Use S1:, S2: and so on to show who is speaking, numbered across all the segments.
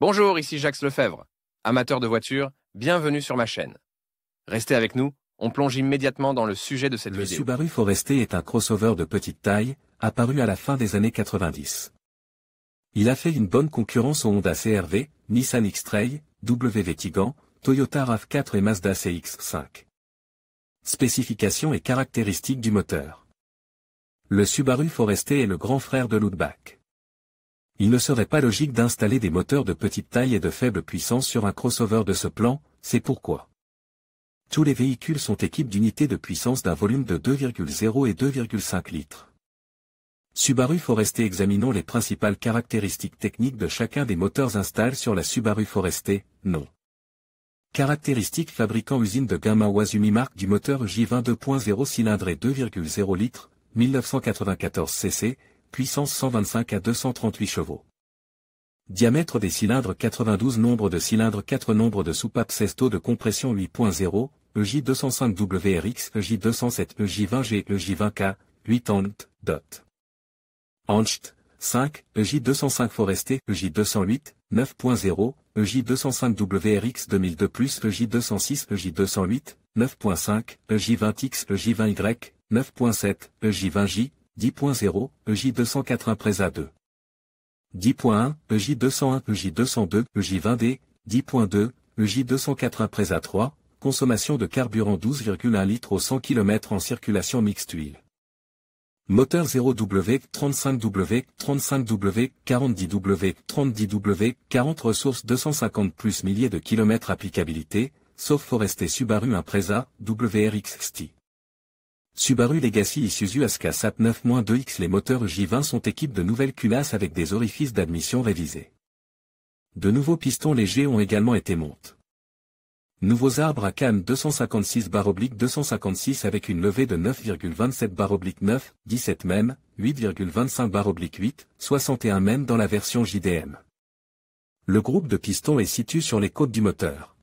S1: Bonjour, ici Jacques Lefebvre. Amateur de voitures, bienvenue sur ma chaîne. Restez avec nous, on plonge immédiatement dans le sujet de cette
S2: Le
S1: vidéo.
S2: Subaru Forester est un crossover de petite taille, apparu à la fin des années 90. Il a fait une bonne concurrence aux Honda CR-V, Nissan X-Trail, WV Tiggan, Toyota RAV4 et Mazda CX-5. Spécifications et caractéristiques du moteur. Le Subaru Forester est le grand frère de l'Outback. Il ne serait pas logique d'installer des moteurs de petite taille et de faible puissance sur un crossover de ce plan, c'est pourquoi tous les véhicules sont équipés d'unités de puissance d'un volume de 2,0 et 2,5 litres. Subaru Forester. Examinons les principales caractéristiques techniques de chacun des moteurs installés sur la Subaru Forester. Non. Caractéristiques fabricant usine de gamme Iwazumi marque du moteur J20 2.0 cylindré 2,0 litres, 1994 cc, puissance 125 à 238 chevaux. Diamètre des cylindres 92 Nombre de cylindres 4 Nombre de soupapes 16 Taux de compression 8.0, EJ205WRX, EJ207, EJ20G, EJ20K, 8 Ant, dot. Ancht, 5, EJ205 Forester, EJ208, 9.0, EJ205WRX 2002+, EJ206, EJ208, 9.5, EJ20X, EJ20Y, 9.7, EJ20J, 10.0, EJ204 Impreza 2. 10.1, EJ201, EJ202, EJ20D, 10.2, EJ204 Impreza 3, consommation de carburant 12,1 litres au 100 km en circulation mixte huile. Moteur 0W, 35W, 35W, 40W, 30W, 40 ressources 250 plus milliers de kilomètres applicabilité, sauf Forester Subaru Impreza, WRX XT. Subaru Legacy Isuzu Aska SAP 9-2X. Les moteurs J20 sont équipés de nouvelles culasses avec des orifices d'admission révisés. De nouveaux pistons légers ont également été montés. Nouveaux arbres à canne 256/256 avec une levée de 9,27/9, 17 mm, 8,25/8, 61 mm dans la version JDM. Le groupe de pistons est situé sur les côtes du moteur.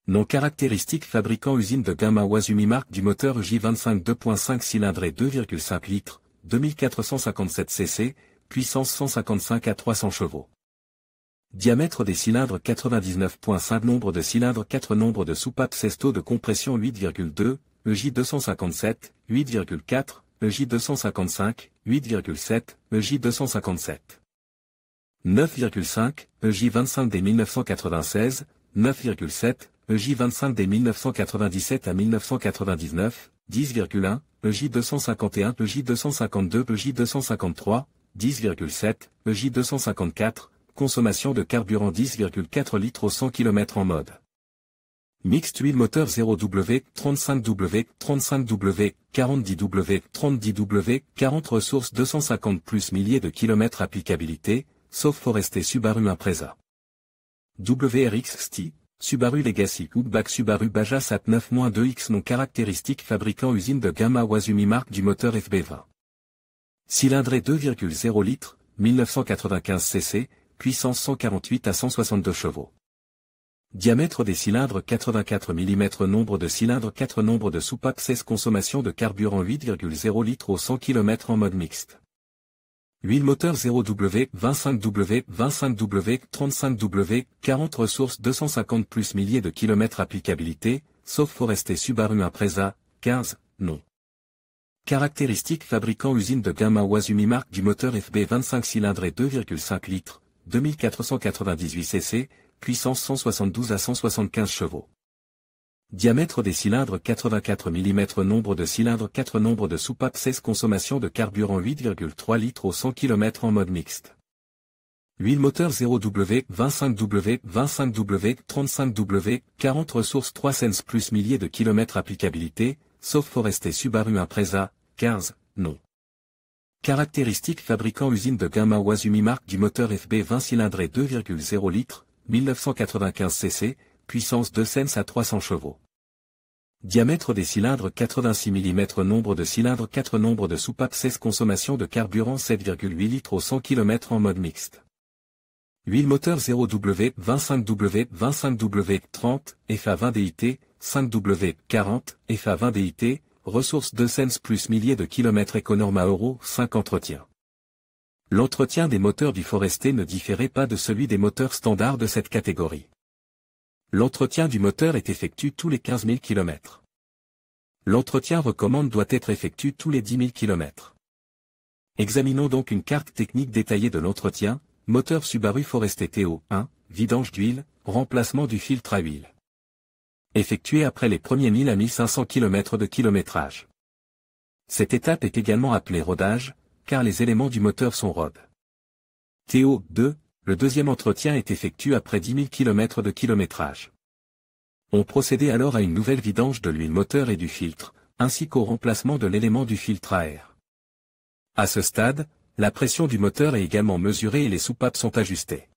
S2: Non caractéristiques fabricant usine de gamme Iwazumi marque du moteur J25 2.5 cylindré 2,5 litres, 2457 cc, puissance 155 à 300 chevaux. Diamètre des cylindres 99.5 Nombre de cylindres 4 Nombre de soupapes 16 Taux de compression 8,2, EJ257, 8,4, EJ255, 8,7, EJ257. 9,5, EJ25 des 1996, 9,7, EJ25 des 1997 à 1999, 10,1, EJ251, EJ252, EJ253, 10,7, EJ254, consommation de carburant 10,4 litres au 100 km en mode mixte huile moteur 0W, 35W, 35W, 4010W, 3010W, 40 ressources 250 plus milliers de kilomètres applicabilité, sauf Forester Subaru Impreza. WRX XT, Subaru Legacy Outback Subaru Baja SAP 9-2X. Non caractéristiques fabricant usine de gamme Iwazumi marque du moteur FB20. Cylindré 2,0 litres, 1995 cc, puissance 148 à 162 chevaux. Diamètre des cylindres 84 mm Nombre de cylindres 4 Nombre de soupapes 16 Consommation de carburant 8,0 litres au 100 km en mode mixte. Huile moteur 0W, 25W, 25W, 35W, 40 ressources 250 plus milliers de kilomètres applicabilité, sauf Forester Subaru Impreza, 15, non. Caractéristiques fabricant usine de gamme Iwazumi marque du moteur FB 25 cylindré 2,5 litres, 2498 cc, puissance 172 à 175 chevaux. Diamètre des cylindres 84 mm Nombre de cylindres 4 Nombre de soupapes 16 Consommation de carburant 8,3 litres au 100 km en mode mixte. Huile moteur 0W, 25W, 25W, 35W, 40 ressources 3 cents plus milliers de kilomètres applicabilité, sauf Forester Subaru Impreza, 15, non. Caractéristiques fabricant usine de gamme Iwazumi marque du moteur FB 20 cylindré 2,0 litres, 1995 cc, puissance 2 cents à 300 chevaux. Diamètre des cylindres 86 mm Nombre de cylindres 4 Nombre de soupapes 16 Consommation de carburant 7,8 litres au 100 km en mode mixte. Huile moteur 0W, 25W, 25W, 30, FA20DIT, 5W, 40, FA20DIT, ressources 2 cents plus milliers de kilomètres Econorma Euro, 5 entretien. L'entretien des moteurs du Forester ne différait pas de celui des moteurs standards de cette catégorie. L'entretien du moteur est effectué tous les 15 000 km. L'entretien recommandé doit être effectué tous les 10 000 km. Examinons donc une carte technique détaillée de l'entretien, moteur Subaru Forester TO1, vidange d'huile, remplacement du filtre à huile. Effectué après les premiers 1000 à 1500 km de kilométrage. Cette étape est également appelée rodage, car les éléments du moteur sont rodes. TO2, le deuxième entretien est effectué après 10 000 km de kilométrage. On procédait alors à une nouvelle vidange de l'huile moteur et du filtre, ainsi qu'au remplacement de l'élément du filtre à air. À ce stade, la pression du moteur est également mesurée et les soupapes sont ajustées.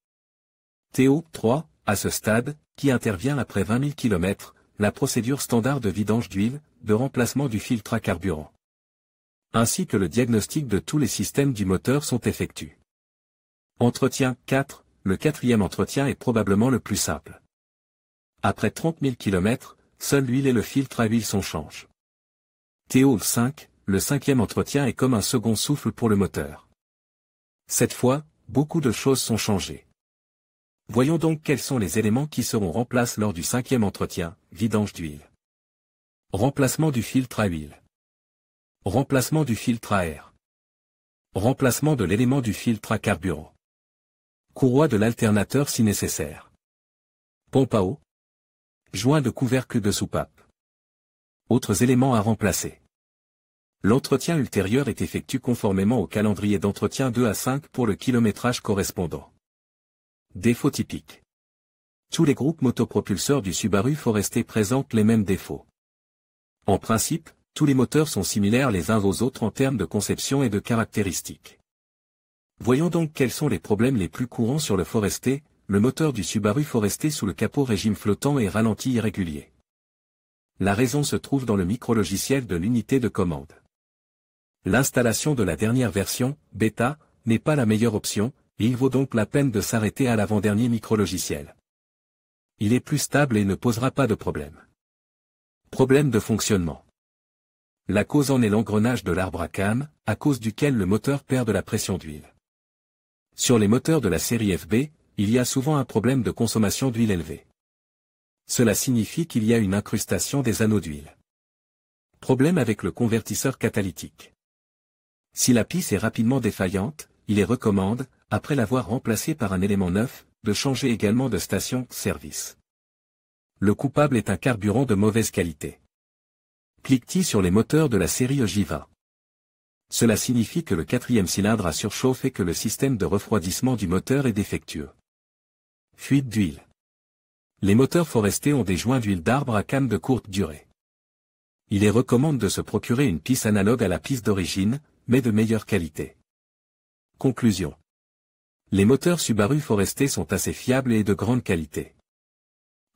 S2: TO3, à ce stade, qui intervient après 20 000 km, la procédure standard de vidange d'huile, de remplacement du filtre à carburant. Ainsi que le diagnostic de tous les systèmes du moteur sont effectués. Entretien 4, le quatrième entretien est probablement le plus simple. Après 30 000 km, seule l'huile et le filtre à huile sont changés. TO5, le cinquième entretien est comme un second souffle pour le moteur. Cette fois, beaucoup de choses sont changées. Voyons donc quels sont les éléments qui seront remplacés lors du cinquième entretien, vidange d'huile. Remplacement du filtre à huile. Remplacement du filtre à air. Remplacement de l'élément du filtre à carburant. Courroie de l'alternateur si nécessaire. Pompe à eau. Joint de couvercle de soupape. Autres éléments à remplacer. L'entretien ultérieur est effectué conformément au calendrier d'entretien 2 à 5 pour le kilométrage correspondant. Défauts typiques. Tous les groupes motopropulseurs du Subaru Forester présentent les mêmes défauts. En principe, tous les moteurs sont similaires les uns aux autres en termes de conception et de caractéristiques. Voyons donc quels sont les problèmes les plus courants sur le Forester. Le moteur du Subaru Forester sous le capot régime flottant et ralenti irrégulier. La raison se trouve dans le micrologiciel de l'unité de commande. L'installation de la dernière version, bêta, n'est pas la meilleure option, et il vaut donc la peine de s'arrêter à l'avant-dernier micrologiciel. Il est plus stable et ne posera pas de problème. Problème de fonctionnement. La cause en est l'engrenage de l'arbre à cam, à cause duquel le moteur perd de la pression d'huile. Sur les moteurs de la série FB, il y a souvent un problème de consommation d'huile élevée. Cela signifie qu'il y a une incrustation des anneaux d'huile. Problème avec le convertisseur catalytique. Si la pisse est rapidement défaillante, il est recommandé, après l'avoir remplacé par un élément neuf, de changer également de station-service. Le coupable est un carburant de mauvaise qualité. Cliquetis sur les moteurs de la série Ogiva. Cela signifie que le quatrième cylindre a surchauffé et que le système de refroidissement du moteur est défectueux. Fuite d'huile. Les moteurs Forester ont des joints d'huile d'arbre à cam de courte durée. Il est recommandé de se procurer une pisse analogue à la pisse d'origine, mais de meilleure qualité. Conclusion. Les moteurs Subaru Forester sont assez fiables et de grande qualité.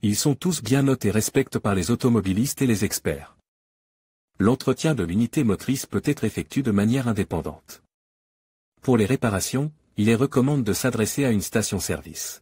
S2: Ils sont tous bien notés et respectés par les automobilistes et les experts. L'entretien de l'unité motrice peut être effectué de manière indépendante. Pour les réparations, il est recommandé de s'adresser à une station-service.